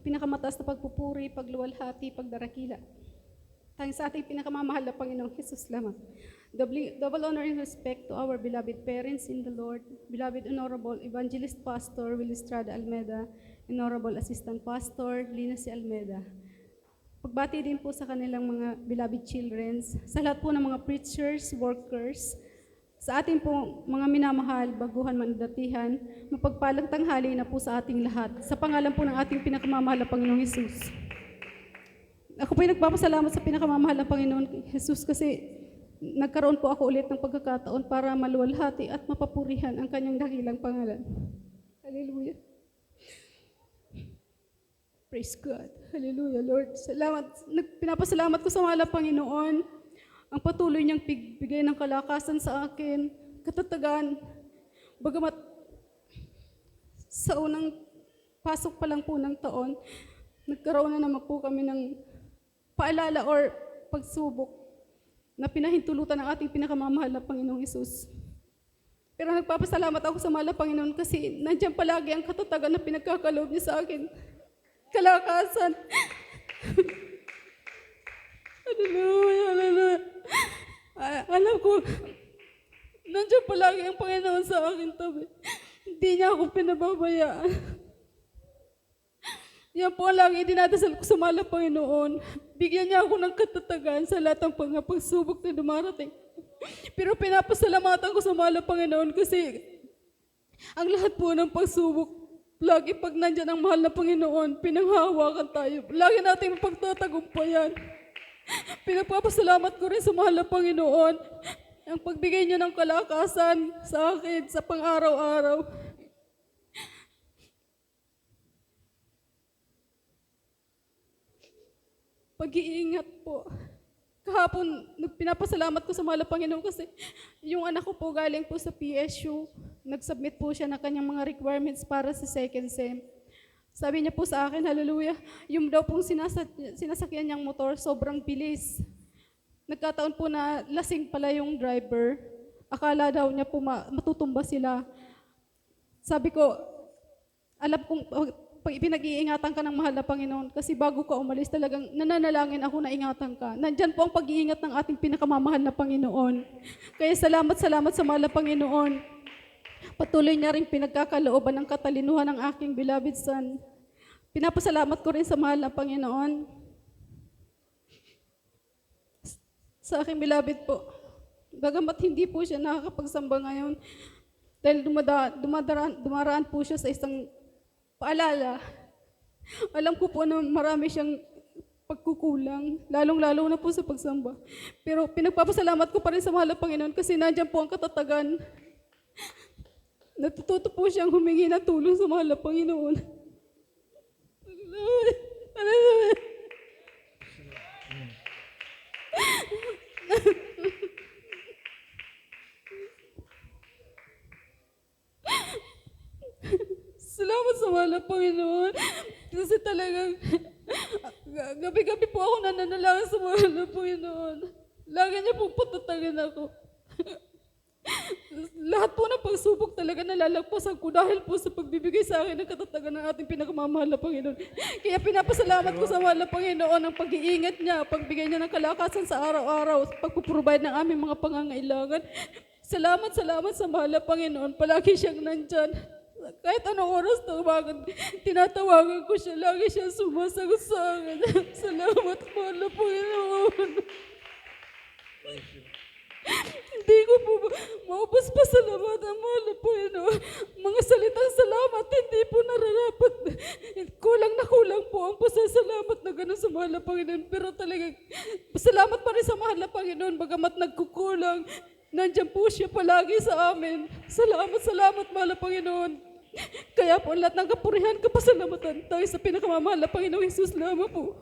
pinakamataas na pagpupuri, pagluwalhati, pagdarakila. Tayong sa ating pinakamamahal na Panginoong Jesus lamang. Double honor and respect to our beloved parents in the Lord, beloved Honorable Evangelist Pastor Will Estrada Almeda, Honorable Assistant Pastor Lina C. Almeda. Pagbati din po sa kanilang mga beloved children, sa lahat po ng mga preachers, workers, sa ating po mga minamahal, baguhan, mandatihan, mapagpalang tanghali na po sa ating lahat. Sa pangalan po ng ating pinakamamahal na Panginoong Jesus. Ako po ay nagpapasalamat sa pinakamamahal na Panginoon Jesus kasi nagkaroon po ako ulit ng pagkakataon para maluwalhati at mapapurihan ang kanyang dakilang pangalan. Hallelujah. Praise God. Hallelujah, Lord. Salamat. Pinapasalamat ko sa mahal na Panginoon ang patuloy niyang bigay ng kalakasan sa akin, katatagan. Bagamat sa unang pasok pa lang po ng taon, nagkaroon na naman po kami ng paalala or pagsubok na pinahintulutan ng ating pinakamamahal na Panginoong Hesus. Pero nagpapasalamat ako sa mahal na Panginoon kasi nandiyan palagi ang katatagan na pinagkakaloob niya sa akin. Kalakasan. Hallelujah, hallelujah. Alam ko, nandiyan palagi ang Panginoon sa akin tabi. Hindi niya ako pinababayaan. Yan po ang lagi dinadasal ko sa mahal na Panginoon. Bigyan niya ako ng katatagan sa lahat ng pagsubok na dumarating. Pero pinapasalamatan ko sa mahal na Panginoon kasi ang lahat po ng pagsubok, lagi pag nandyan ang mahal na Panginoon, pinanghahawakan tayo. Lagi natin pagtatagumpayan. Pinagpapasalamat ko rin sa mahal na Panginoon ang pagbigay niya ng kalakasan sa akin sa pang-araw-araw. Pag-iingat po. Kahapon, pinapasalamat ko sa mahal na Panginoon kasi yung anak ko po galing po sa PSU, nag-submit po siya ng kanyang mga requirements para sa second SEM. Sabi niya po sa akin, hallelujah, yung daw pong sinasakyan niyang motor, sobrang bilis. Nagkataon po na lasing pala yung driver. Akala daw niya po matutumba sila. Sabi ko, alam kong pinag-iingatan ka ng mahal na Panginoon kasi bago ka umalis talagang nananalangin ako na ingatan ka. Nandyan po ang pag-iingat ng ating pinakamamahal na Panginoon. Kaya salamat sa mahal na Panginoon. Patuloy niya rin pinagkakalooban ng katalinuhan ng aking beloved son. Pinapasalamat ko rin sa mahal na Panginoon. Sa aking beloved po, bagamat hindi po siya nakakapagsamba ngayon dahil dumaraan po siya sa isang paalala. Alam ko po na marami siyang pagkukulang, lalong-lalo na po sa pagsamba. Pero pinagpapasalamat ko pa rin sa mahal na Panginoon kasi nandiyan po ang katatagan. Natututo po siyang humingi ng tulong sa mahal na Panginoon. Hallelujah. Salamat sa mahal na Panginoon. Kasi talagang gabi-gabi po ako nananalangin sa mahal na Panginoon. Lagi niya pong patatagan ako. Lahat po ng pagsubok talaga nalalagpasan ko dahil po sa pagbibigay sa akin ng katatagan ng ating pinakamamahal na Panginoon. Kaya pinapasalamat ko sa mahal na Panginoon ang pag-iingat niya, pagbigay niya ng kalakasan sa araw-araw, pagpuprovide ng aming mga pangangailangan. Salamat sa mahal na Panginoon. Palagi siyang nandyan. Kahit anong oras tawagan, tinatawagan ko siya. Lagi siya sumasagot sa akin. Salamat, mahal na Panginoon. Hindi ko po maubos pa salamat ang mahal na Panginoon. Mga salitang salamat, hindi po nararapat. Kulang na kulang po ang pasasalamat na gano'n sa mahal na Panginoon. Pero talagang salamat pa rin sa mahal na Panginoon. Bagamat nagkukulang, nandiyan po siya palagi sa amin. Salamat, mahal na Panginoon. Kaya po lahat ng kapurihan, kapasalamatan tayo sa pinakamamahal na Panginoong Hesus lamang po.